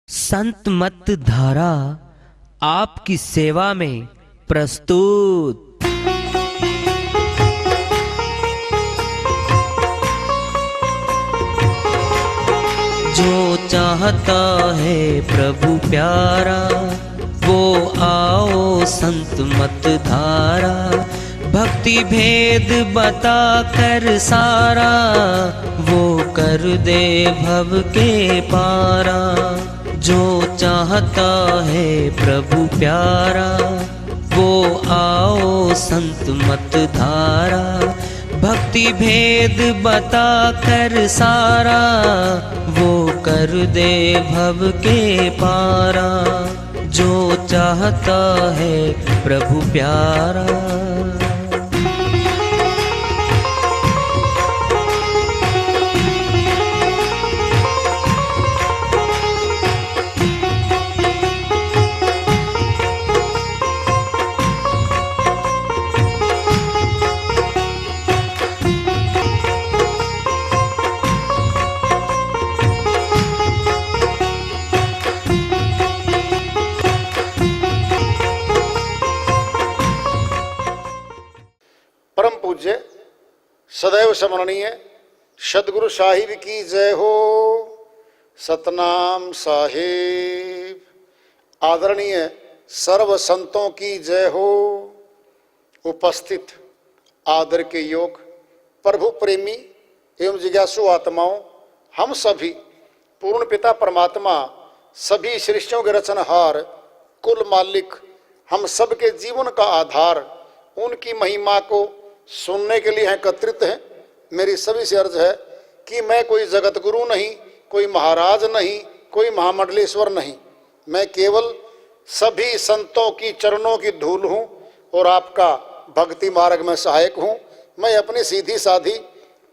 संत मत धारा आपकी सेवा में प्रस्तुत। जो चाहता है प्रभु प्यारा वो आओ संत मत धारा। भक्ति भेद बता कर सारा वो कर दे भव के पारा। जो चाहता है प्रभु प्यारा वो आओ संत मत धारा। भक्ति भेद बता कर सारा वो कर दे भव के पारा। जो चाहता है प्रभु प्यारा। परम पूज्य सदैव स्मरणीय सदगुरु साहिब की जय हो। सतनाम साहिब। आदरणीय सर्व संतों की जय हो। उपस्थित आदर के योग प्रभु प्रेमी एवं जिज्ञासु आत्माओं, हम सभी पूर्ण पिता परमात्मा सभी सृष्टियों के रचनहार कुल मालिक हम सबके जीवन का आधार उनकी महिमा को सुनने के लिए एकत्रित हैं। मेरी सभी से अर्ज है कि मैं कोई जगत गुरु नहीं, कोई महाराज नहीं, कोई महामंडलेश्वर नहीं। मैं केवल सभी संतों की चरणों की धूल हूँ और आपका भक्ति मार्ग में सहायक हूँ। मैं अपनी सीधी साधी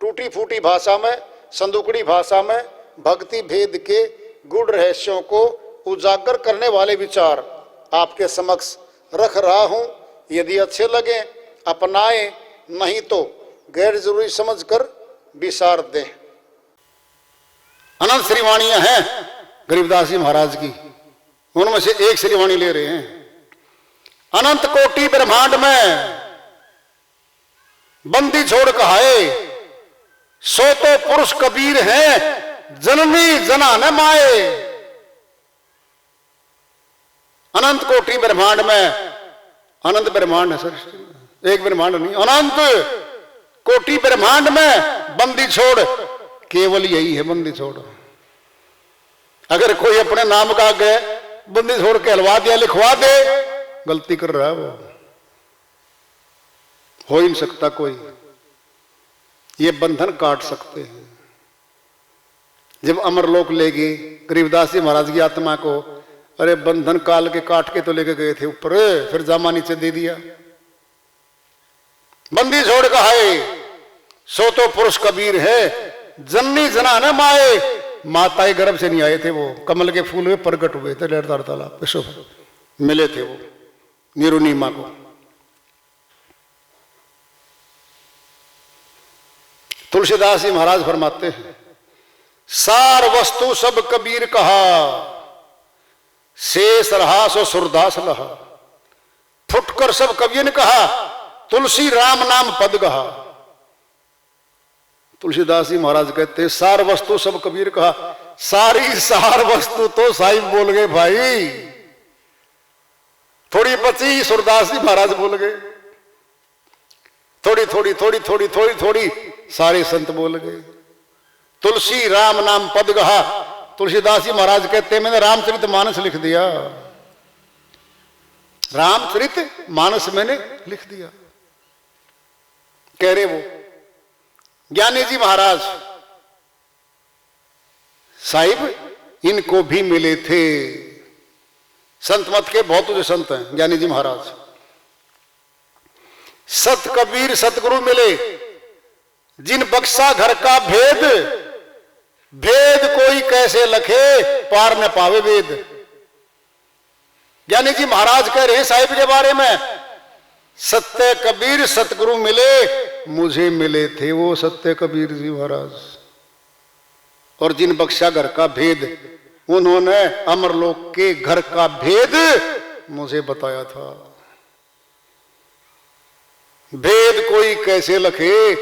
टूटी फूटी भाषा में, संदुकड़ी भाषा में भक्ति भेद के गूढ़ रहस्यों को उजागर करने वाले विचार आपके समक्ष रख रहा हूँ। यदि अच्छे लगे अपनाएं, नहीं तो गैर जरूरी समझकर विसार दें। अनंत श्रीवाणियां हैं गरीबदास जी महाराज की, उनमें से एक श्रीवाणी ले रहे हैं। अनंत कोटि ब्रह्मांड में बंदी छोड़ कहाए सो तो पुरुष कबीर है जननी जना न माए। अनंत कोटि ब्रह्मांड में, अनंत ब्रह्मांड है सर, एक ब्रह्मांड नहीं, अनंत कोटि ब्रह्मांड में बंदी छोड़ केवल यही है बंदी छोड़। अगर कोई अपने नाम का गए बंदी छोड़ के हलवा दिया लिखवा दे, गलती कर रहा है वो, हो ही नहीं सकता कोई। ये बंधन काट सकते हैं। जब अमरलोक ले गए गरीबदास जी महाराज की आत्मा को, अरे बंधन काल के काट के तो लेके गए थे ऊपर, फिर जामा नीचे दे दिया। बंदी छोड़ कहाए सो तो पुरुष कबीर है जननी जना न माए। माता के गर्भ से नहीं आए थे वो, कमल के फूल में प्रकट हुए थे लहरदार तालाब पे मिले थे वो निरुनीमा को। तुलसीदास जी महाराज फरमाते हैं, सार वस्तु सब कबीर कहा शेष रहा सो सुरदास लहा। फुटकर सब कवियों ने कहा तुलसी राम नाम पद कहा। तुलसीदास जी महाराज कहते सार वस्तु सब कबीर कहा। सारी सार वस्तु तो साहिब बोल गए भाई, थोड़ी बची सुरदास जी महाराज बोल गए, थोड़ी थोड़ी थोड़ी थोड़ी थोड़ी थोड़ी सारे संत बोल गए। तुलसी राम नाम पद कहा। तुलसीदास जी महाराज कहते मैंने रामचरित मानस लिख दिया, रामचरित मानस मैंने लिख दिया। कह रहे वो ज्ञानी जी महाराज साहिब इनको भी मिले थे। संत मत के बहुत जो संत हैं ज्ञानी जी महाराज, सत कबीर सतगुरु मिले जिन बक्सा घर का भेद। भेद कोई कैसे लखे पार न पावे वेद। ज्ञानी जी महाराज कह रहे हैं साहिब के बारे में, सत्य कबीर सतगुरु मिले मुझे मिले थे वो सत्य कबीर जी महाराज। और जिन बख्शा घर का भेद उन्होंने अमरलोक के घर का भेद मुझे बताया था। भेद कोई कैसे लखे,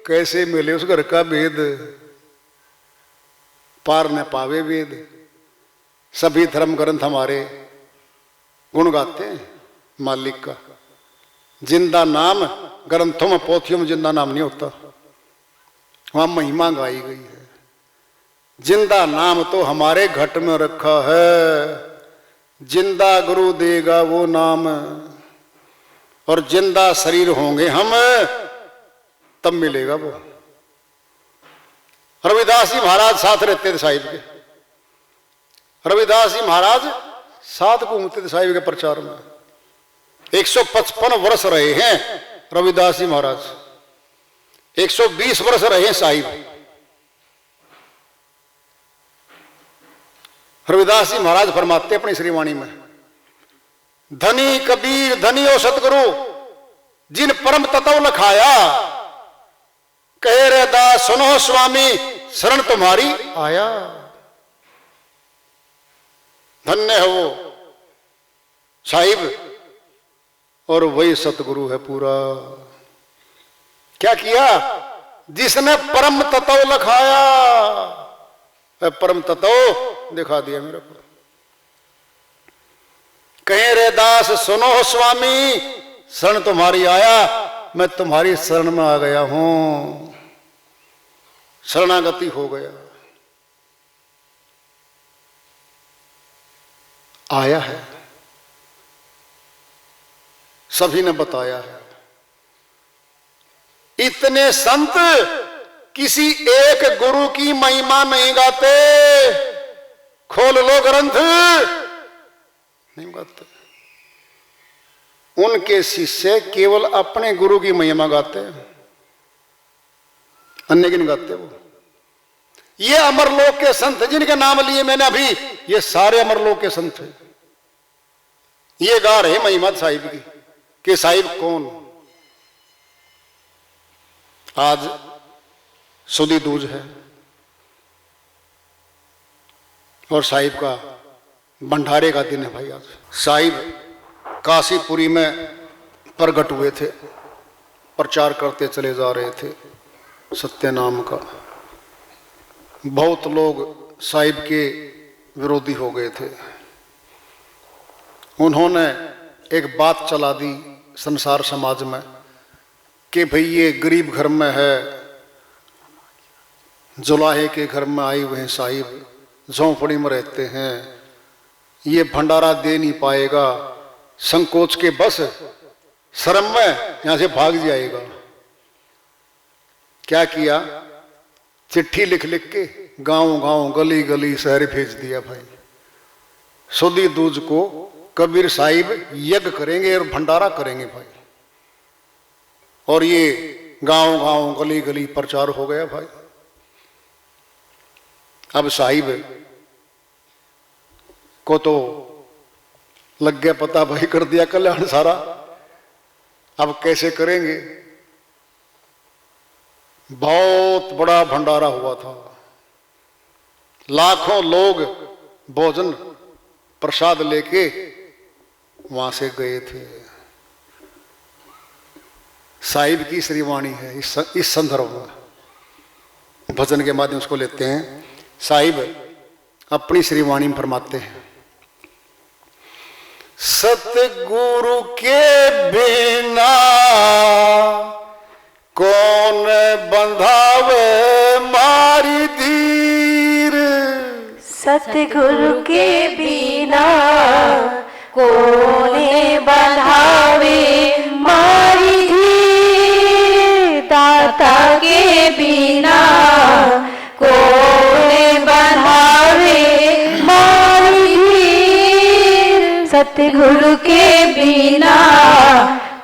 कैसे मिले उस घर का भेद, पार न पावे वेद। सभी धर्म ग्रंथ हमारे गुण गाते हैं मालिक का। जिंदा नाम ग्रंथों में, पोथियों में जिंदा नाम नहीं होता, वहां महिमा गाई गई है। जिंदा नाम तो हमारे घट में रखा है। जिंदा गुरु देगा वो नाम, और जिंदा शरीर होंगे हम तब मिलेगा वो। रविदास जी महाराज साथ रहते थे साहिब के। रविदास जी महाराज साथ घूमते थे साहिब के प्रचार में। 155 वर्ष रहे हैं रविदास जी महाराज, 120 वर्ष रहे हैं साहिब। रविदास जी महाराज फरमाते अपनी श्रीवाणी में, धनी कबीर धनी ओ सतगुरु जिन परम तत्व लखाया, कहे रे दास सुनो स्वामी शरण तुम्हारी आया। धन्य है वो साहिब, और वही सतगुरु है पूरा। क्या किया? जिसने परम तत्व लखाया, परम तत्व दिखा दिया मेरे को। कहे रे दास सुनो स्वामी शरण तुम्हारी आया, मैं तुम्हारी शरण में आ गया हूं, शरणागति हो गया। आया है, सभी ने बताया है। इतने संत किसी एक गुरु की महिमा नहीं गाते। खोल लो ग्रंथ, नहीं गाते। उनके शिष्य केवल अपने गुरु की महिमा गाते हैं, अन्य की नहीं गाते वो। ये अमरलोक के संत जिनके नाम लिए मैंने अभी, ये सारे अमरलोक के संत हैं। ये गा रहे महिमा साहिब की कि साहिब कौन। आज सुदी दूज है और साहिब का भंडारे का दिन है भाई। आज साहिब काशीपुरी में प्रकट हुए थे, प्रचार करते चले जा रहे थे सत्य नाम का। बहुत लोग साहिब के विरोधी हो गए थे। उन्होंने एक बात चला दी संसार समाज में कि भाई ये गरीब घर में है, जुलाहे के घर में आए हुए हैं साहिब, झोंपड़ी में रहते हैं, ये भंडारा दे नहीं पाएगा, संकोच के बस शर्म में यहां से भाग जाएगा। क्या किया? चिट्ठी लिख लिख के गांव गांव गली गली शहर भेज दिया भाई। सुदी दूज को कबीर साहिब यज्ञ करेंगे और भंडारा करेंगे भाई। और ये गांव गांव गली गली प्रचार हो गया भाई। अब साहिब को तो लग गया पता भाई, कर दिया कल्याण सारा, अब कैसे करेंगे। बहुत बड़ा भंडारा हुआ था, लाखों लोग भोजन प्रसाद लेके वहां से गए थे। साहिब की श्रीवाणी है इस संदर्भ में, भजन के माध्यम उसको लेते हैं। साहिब अपनी श्रीवाणी में फरमाते हैं, सतगुरु के बिना कौन बंधावे मारी धीर। सतगुरु के बिना कौन बंधावे मारी धीर। दाता के बिना कौन बंधावे मारी धीर। सतगुरु के बिना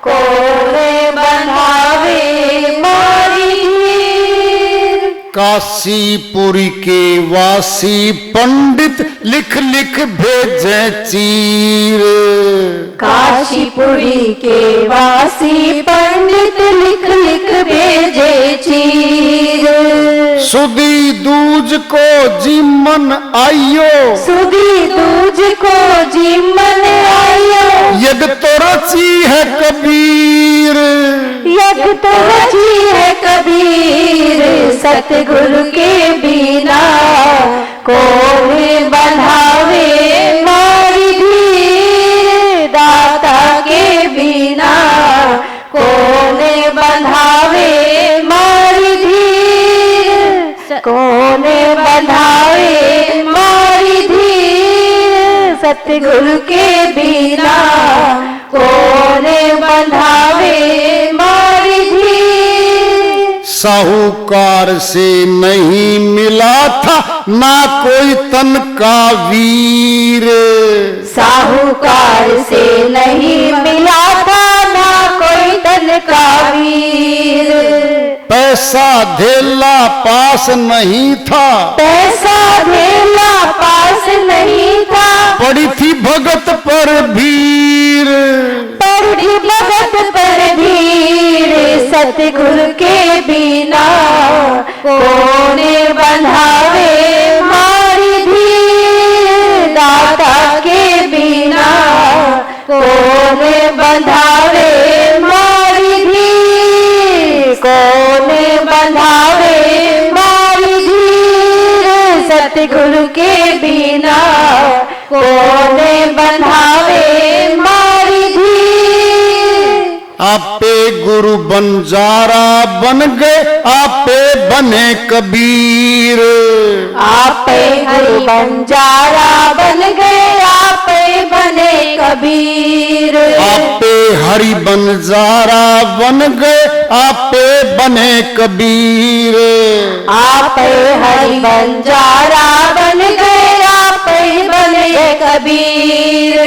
कौन बंधावे मारी धीर। काशीपुरी के वासी पंडित लिख लिख भेजे चीर। काशीपुरी के वासी पंडित लिख लिख भेजे चीर। सुधी दूज को जीमन आइयो, सुधी दूज को जीमन आयो। यज्ञ तो रची है कबीर, यज्ञ तो रची है कबीर। सतगुरु के बिना कौन बंधावे मारी धीर। दाता के बिना कौन बंधावे मारी धीर। कौन बंधावे मारी धीर। सतगुरु के बिना कौन बंधावे मारी धीर। साहूकार से नहीं मिला था ना कोई तन का वीर। साहूकार से नहीं मिला था ना कोई तन का वीर। पैसा धेला पास नहीं था, पैसा धेला पास नहीं था। पड़ी थी भगत पर भीड़, पड़ी भगत पर भीड़। सतगुरु के बिना कौन बंधावे मारी धीर। दाता के बिना कौन बंधावे मारी धीर। कौन बंधावे मारी धीर। सतगुरु के बिना कौन बंधावे मारी धीर। आपे गुरु बंजारा बन गए, आपे बने कबीर। आपे गुरु बंजारा बन गए, आपे बने कबीर। आपे हरि बंजारा बन गए, आपे बने कबीर। आपे हरि बंजारा बन गए, आपे बने कबीर।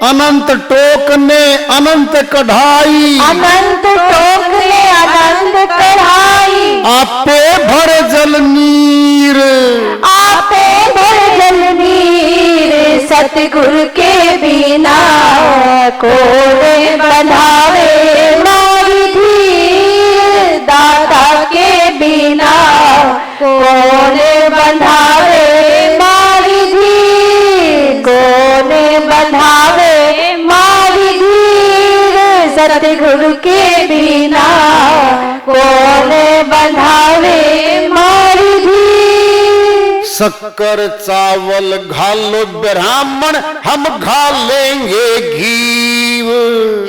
अनंत टोक ने अनंत कढ़ाई, अनंत टोक ने अनंत कढ़ाई। आपे भर जल नीर। आपे भर जल नीर। सतगुरु के बिना कौन बंधावे मारी धीर। दाता के बिना कौन बंधावे मारी धीर। कौन बंधावे मारी धीर। सतगुरु के बिना कौन बंधावे मारी धीर। शक्कर चावल घालो ब्राह्मण, हम घा लेंगे घीव।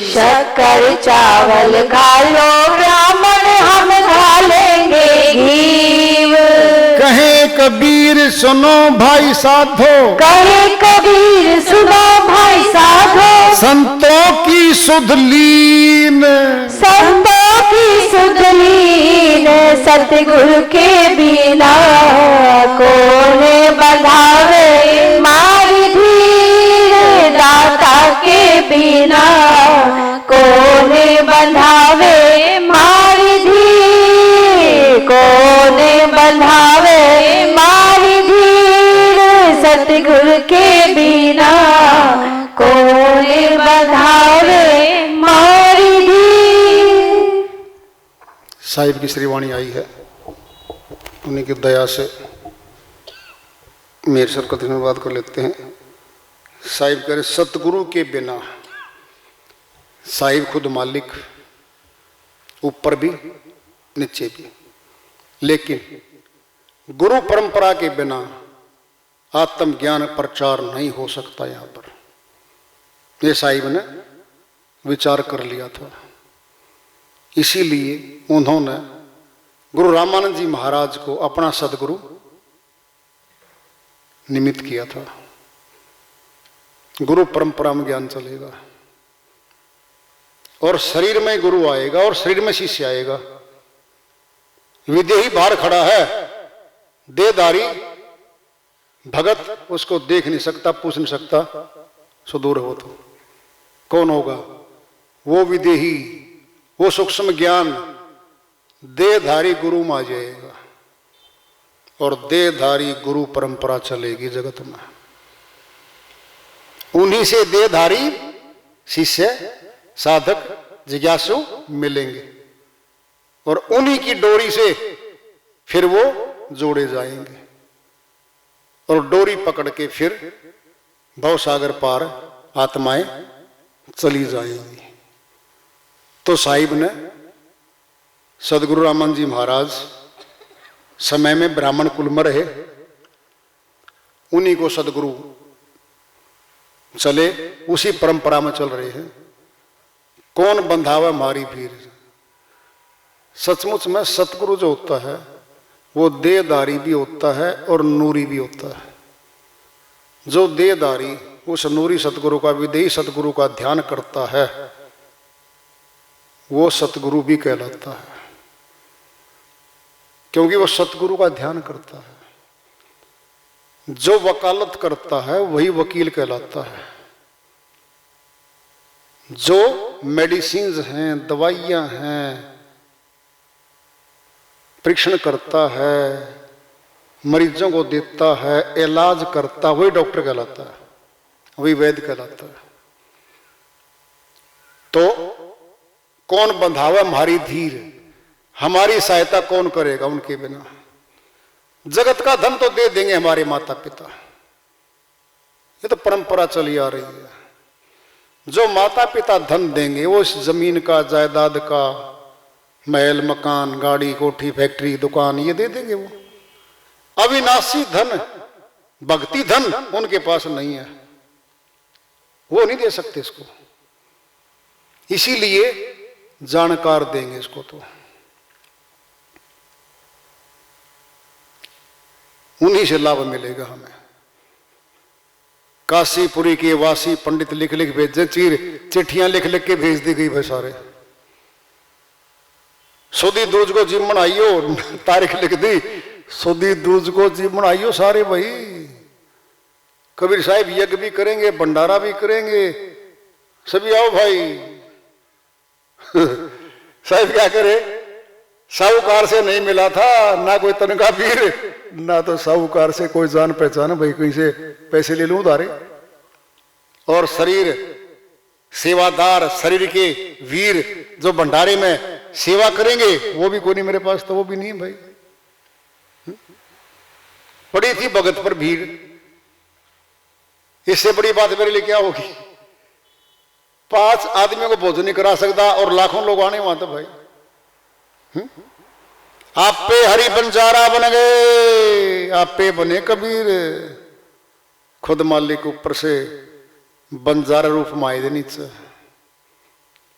शक्कर चावल घालो ब्राह्मण, हम खा लेंगे घीव। कहे कबीर सुनो भाई साधो, कहे कबीर सुनो भाई साधो। संतों की सुध लीन। संतों की सुध लीन। सतगुरु के बिना कौन बंधावे मारी धीर। दाता के बिना कौन बंधावे मारी धीर। कौन बंधावे मारी धीर। सतगुरु के बिना कौन बंधावे मारी धीर। साहिब की श्रीवाणी आई है, उन्हीं की दया से मेरे सर कथन में बात कर लेते हैं। साहिब कह रहे सतगुरु के बिना, साहिब खुद मालिक, ऊपर भी नीचे भी, लेकिन गुरु परंपरा के बिना आत्मज्ञान प्रचार नहीं हो सकता। यहाँ पर ये साहिब ने विचार कर लिया था, इसीलिए उन्होंने गुरु रामानंद जी महाराज को अपना सदगुरु निमित्त किया था। गुरु परंपरा में ज्ञान चलेगा और शरीर में गुरु आएगा और शरीर में शिष्य आएगा। विदेही बाहर खड़ा है, देहधारी भगत उसको देख नहीं सकता, पूछ नहीं सकता, सो दूर हो तो कौन होगा? वो विदेही, वो सूक्ष्म ज्ञान देहधारी गुरु में आ जाएगा और देहधारी गुरु परंपरा चलेगी जगत में। उन्हीं से देहधारी शिष्य साधक जिज्ञासु मिलेंगे और उन्हीं की डोरी से फिर वो जोड़े जाएंगे और डोरी पकड़ के फिर भवसागर पार आत्माएं चली जाएंगी। तो साहिब ने सदगुरु रामन जी महाराज समय में ब्राह्मण कुल में रहे, उन्हीं को सदगुरु चले, उसी परंपरा में चल रहे हैं। कौन बंधावा हमारी भीड़। सचमुच में सतगुरु जो होता है वो देहधारी भी होता है और नूरी भी होता है। जो देहधारी उस नूरी सतगुरु का, विदेही सतगुरु का ध्यान करता है वो सतगुरु भी कहलाता है, क्योंकि वो सतगुरु का ध्यान करता है। जो वकालत करता है वही वकील कहलाता है। जो मेडिसिन्स हैं, दवाइयां हैं, परीक्षण करता है, मरीजों को देता है, इलाज करता है, वही डॉक्टर कहलाता है, वही वैद्य कहलाता है। तो कौन बंधावा हमारी धीर, हमारी सहायता कौन करेगा उनके बिना। जगत का धन तो दे देंगे हमारे माता पिता, ये तो परंपरा चली आ रही है। जो माता पिता धन देंगे वो इस जमीन का, जायदाद का, महल मकान, गाड़ी कोठी, फैक्ट्री, दुकान, ये दे देंगे। वो अविनाशी धन, भक्ति धन उनके पास नहीं है, वो नहीं दे सकते इसको। इसीलिए जानकार देंगे इसको, तो उन्हीं से लाभ मिलेगा हमें। काशीपुरी के वासी पंडित लिख लिख भेजे, चिट्ठियां लिख लिख के भेज दी गई भाई सारे। सोदी दूज को जीवन आइयो, तारीख लिख दी, सोदी दूज को जीवन आइयो सारे भाई। कबीर साहिब यज्ञ भी करेंगे, भंडारा भी करेंगे, सभी आओ भाई। साहिब क्या करे, साहूकार से नहीं मिला था ना कोई तनखा वीर, ना तो साहूकार से कोई जान पहचान, भाई कहीं से पैसे ले लूं उधारे। और शरीर सेवादार, शरीर के वीर जो भंडारे में सेवा करेंगे वो भी कोई नहीं मेरे पास, तो वो भी नहीं भाई। पड़ी थी भगत पर भीड़, इससे बड़ी बात मेरे लिए क्या होगी। 5 आदमियों को भोजन नहीं करा सकता और लाखों लोग आने वहां तो भाई। आप पे हरि बंजारा बन गए, आप पे बने कबीर। खुद मालिक ऊपर से बंजारा रूप माए दे नीचे।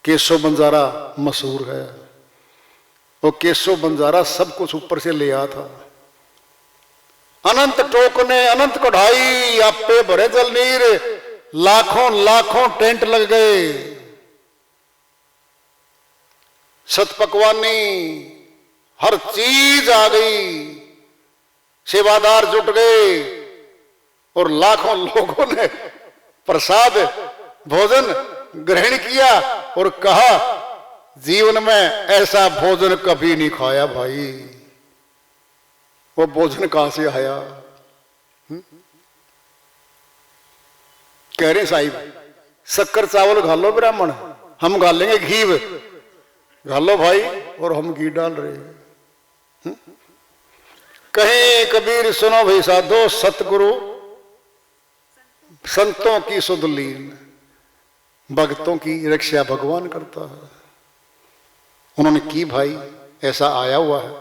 केशव बंजारा मशहूर है, वो केशव बंजारा सब कुछ ऊपर से ले आया था। अनंत टोकने, अनंत कढ़ाई, आप पे भरे जल नीर, लाखों लाखों टेंट लग गए। सतपकवानी, हर चीज आ गई, सेवादार जुट गए और लाखों लोगों ने प्रसाद भोजन ग्रहण किया और कहा जीवन में ऐसा भोजन कभी नहीं खाया भाई। वो भोजन कहां से आया? कह रहे साहिब शक्कर चावल घालो ब्राह्मण, हम घालेंगे घी, घालो भाई, और हम घी डाल रहे हैं। कहीं कबीर सुनो भाई साधो, सतगुरु संतों की सुध लीन, भक्तों की रक्षा भगवान करता है। उन्होंने की भाई, ऐसा आया हुआ है।